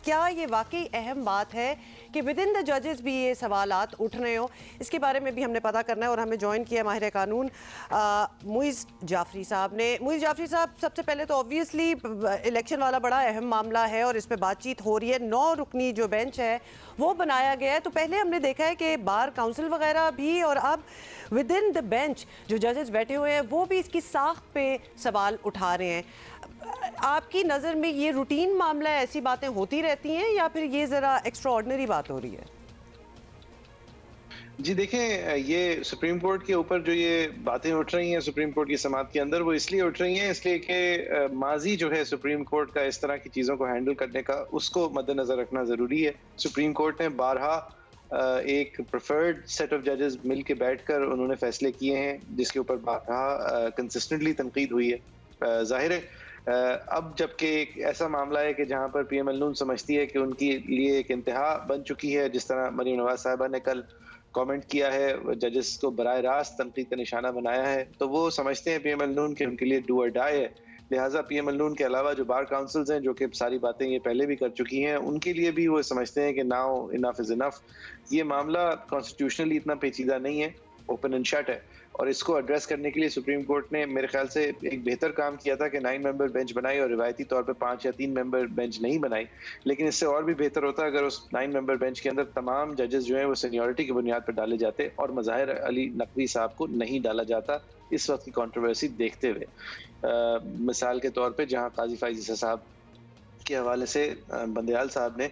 کیا یہ واقعی اہم بات ہے کہ ود ان دا ججز بھی یہ سوالات اٹھ رہے ہوں؟ اس کے بارے میں بھی ہم نے پتہ کرنا ہے اور ہمیں جوائن کیا ماہر قانون معیز جعفری صاحب نے۔ معیز جعفری صاحب، سب سے پہلے تو آبویسلی الیکشن والا بڑا اہم معاملہ ہے اور اس پہ بات چیت ہو رہی ہے۔ 9 رکنی جو بینچ ہے وہ بنایا گیا ہے، تو پہلے ہم نے دیکھا ہے کہ بار کونسل وغیرہ بھی اور اب ود ان دا بینچ جو ججز بیٹھے ہوئے ہیں وہ بھی اس کی ساخت پہ سوال اٹھا رہے ہیں۔ آپ کی نظر میں یہ روٹین معاملہ ہے، ایسی باتیں ہوتی رہتی ہیں یا پھر یہ ذرا ایکسٹرا آرڈنری بات ہو رہی ہے؟ جی دیکھیں، یہ سپریم کورٹ کے اوپر جو یہ باتیں اٹھ رہی ہیں سپریم کورٹ کی سماعت کے اندر، وہ اس لیے اٹھ رہی ہیں اس لیے کہ ماضی جو ہے سپریم کورٹ کا اس طرح کی چیزوں کو ہینڈل کرنے کا، اس کو مد نظر رکھنا ضروری ہے۔ سپریم کورٹ نے بارہا ایک پریفرڈ سیٹ آف ججز مل کے بیٹھ کر انہوں نے فیصلے کیے ہیں، جس کے اوپر بارہا کنسسٹنٹلی تنقید ہوئی ہے۔ ظاہر ہے اب جبکہ ایک ایسا معاملہ ہے کہ جہاں پر پی ایم ال ن سمجھتی ہے کہ ان کے لیے ایک انتہا بن چکی ہے، جس طرح مریم نواز صاحبہ نے کل کامنٹ کیا ہے، ججز کو براہ راست تنقید کا نشانہ بنایا ہے، تو وہ سمجھتے ہیں پی ایم ال ن کہ ان کے لیے ڈو اور ڈائی ہے۔ لہٰذا پی ایم ال ن کے علاوہ جو بار کاؤنسلز ہیں جو کہ ساری باتیں یہ پہلے بھی کر چکی ہیں، ان کے لیے بھی وہ سمجھتے ہیں کہ ناؤ انف از انف۔ یہ معاملہ کانسٹیٹیوشنلی اتنا پیچیدہ نہیں ہے، اوپن اینڈ شٹ ہے، اور اس کو ایڈریس کرنے کے لیے سپریم کورٹ نے میرے خیال سے ایک بہتر کام کیا تھا کہ 9 ممبر بینچ بنائی اور روایتی طور پہ 5 یا 3 ممبر بینچ نہیں بنائی۔ لیکن اس سے اور بھی بہتر ہوتا اگر اس 9 ممبر بینچ کے اندر تمام ججز جو ہیں وہ سینیورٹی کی بنیاد پر ڈالے جاتے اور مظاہر علی نقوی صاحب کو نہیں ڈالا جاتا اس وقت کی کنٹروورسی دیکھتے ہوئے۔ مثال کے طور پہ جہاں قاضی فائز عیسی صاحب کے حوالے سے بندیال صاحب نے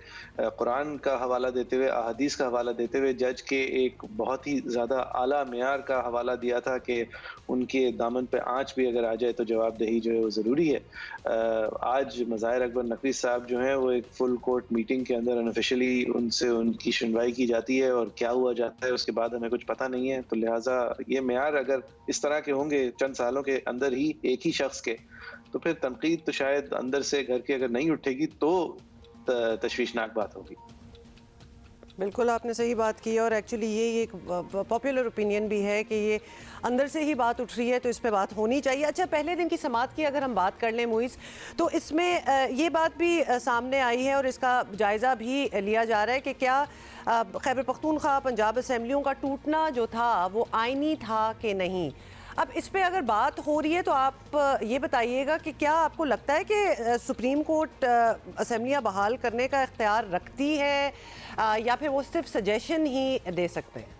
قرآن کا حوالہ دیتے ہوئے، احادیث کا حوالہ دیتے ہوئے جج کے ایک بہت ہی زیادہ اعلیٰ معیار کا حوالہ دیا تھا کہ ان کے دامن پہ آنچ بھی اگر آ جائے تو جواب دہی جو ہے وہ ضروری ہے۔ آج مظاہر اکبر نقوی صاحب جو ہیں وہ ایک فل کورٹ میٹنگ کے اندر انوفیشلی ان سے ان کی سنوائی کی جاتی ہے اور کیا ہوا جاتا ہے اس کے بعد ہمیں کچھ پتہ نہیں ہے۔ تو لہٰذا یہ معیار اگر اس طرح کے ہوں گے چند سالوں کے اندر ہی ایک ہی شخص کے، تو پھر تنقید تو شاید اندر سے گھر کے اگر نہیں اٹھے گی تو تشویشناک بات ہوگی۔ بالکل آپ نے صحیح بات کی، اور ایکچولی یہ ایک پاپولر اوپینین بھی ہے کہ یہ اندر سے ہی بات اٹھ رہی ہے تو اس پہ بات ہونی چاہیے۔ اچھا، پہلے دن کی سماعت کی اگر ہم بات کر لیں معیز، تو اس میں یہ بات بھی سامنے آئی ہے اور اس کا جائزہ بھی لیا جا رہا ہے کہ کیا خیبر پختونخوا پنجاب اسمبلیوں کا ٹوٹنا جو تھا وہ آئینی تھا کہ نہیں۔ اب اس پہ اگر بات ہو رہی ہے تو آپ یہ بتائیے گا کہ کیا آپ کو لگتا ہے کہ سپریم کورٹ اسمبلیاں بحال کرنے کا اختیار رکھتی ہے یا پھر وہ صرف سجیشن ہی دے سکتے ہیں؟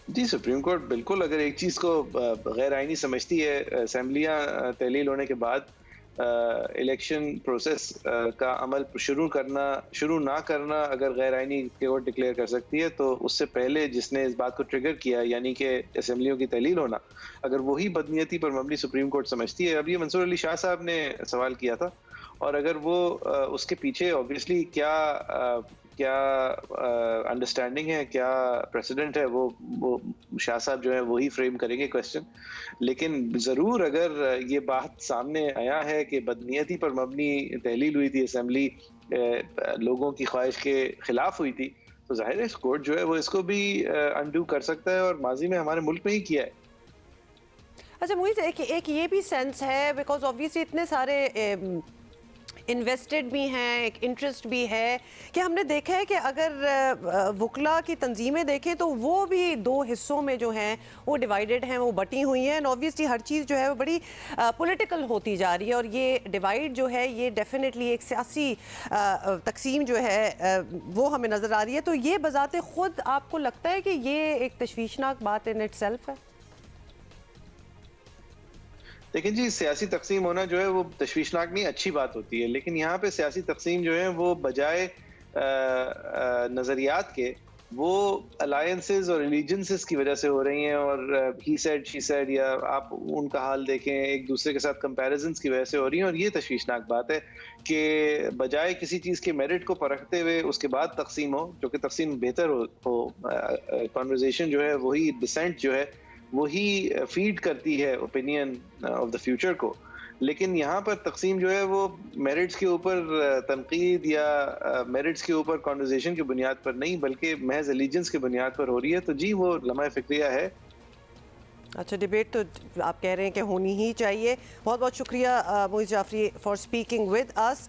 جی، سپریم کورٹ بالکل اگر ایک چیز کو غیر آئینی سمجھتی ہے، اسمبلیاں تحلیل ہونے کے بعد الیکشن پروسیس کا عمل شروع نہ کرنا اگر غیر آئینی کورٹ ڈکلیئر کر سکتی ہے، تو اس سے پہلے جس نے اس بات کو ٹریگر کیا یعنی کہ اسمبلیوں کی تحلیل ہونا، اگر وہی بدنیتی پر مبنی سپریم کورٹ سمجھتی ہے۔ اب یہ منصور علی شاہ صاحب نے سوال کیا تھا، اور اگر وہ اس کے پیچھے اوبویسلی کیا انڈرسٹینڈنگ ہے، کیا پریسیڈنٹ ہے، وہ شاہ صاحب جو ہے وہی فریم کریں گے کویسچن۔ لیکن ضرور اگر یہ بات سامنے آیا ہے کہ بدنیتی پر مبنی تحلیل ہوئی تھی، اسمبلی لوگوں کی خواہش کے خلاف ہوئی تھی، تو ظاہر ہے کورٹ جو ہے وہ اس کو بھی انڈو کر سکتا ہے، اور ماضی میں ہمارے ملک میں ہی کیا ہے۔ اچھا معیز، ایک یہ بھی سینس ہے بیکاز آبویسلی اتنے سارے انویسٹڈ بھی ہیں، ایک انٹرسٹ بھی ہے کہ ہم نے دیکھا ہے کہ اگر وکلا کی تنظیمیں دیکھیں تو وہ بھی 2 حصوں میں جو ہیں وہ ڈیوائیڈڈ ہیں، وہ بٹی ہوئی ہیں، اور آبویسلی ہر چیز جو ہے وہ بڑی پولیٹیکل ہوتی جا رہی ہے، اور یہ ڈیوائیڈ جو ہے یہ ڈیفینیٹلی ایک سیاسی تقسیم جو ہے وہ ہمیں نظر آ رہی ہے۔ تو یہ بذات خود آپ کو لگتا ہے کہ یہ ایک تشویشناک بات ان اٹ سیلف ہے؟ لیکن جی، سیاسی تقسیم ہونا جو ہے وہ تشویشناک نہیں، اچھی بات ہوتی ہے، لیکن یہاں پہ سیاسی تقسیم جو ہے وہ بجائے نظریات کے وہ الائنسز اور ریلیجنسز کی وجہ سے ہو رہی ہیں، اور ہی سیڈ شی سیڈ، یا آپ ان کا حال دیکھیں، ایک دوسرے کے ساتھ کمپیریزنز کی وجہ سے ہو رہی ہیں، اور یہ تشویشناک بات ہے کہ بجائے کسی چیز کے میرٹ کو پرکھتے ہوئے اس کے بعد تقسیم ہو، جو کہ تقسیم بہتر ہو۔ کانورزیشن جو ہے وہی ڈسینٹ جو ہے وہی فیڈ کرتی ہے اوپینین آف دا فیوچر کو، لیکن یہاں پر تقسیم جو ہے وہ میرٹس کے اوپر تنقید یا میرٹس کے اوپر کانورزیشن کی بنیاد پر نہیں بلکہ محض ایلیجنس کی بنیاد پر ہو رہی ہے۔ تو جی، وہ لمحہ فکریہ ہے۔ اچھا، ڈیبیٹ تو آپ کہہ رہے ہیں کہ ہونی ہی چاہیے۔ بہت بہت شکریہ Moeez Jafri for speaking with us.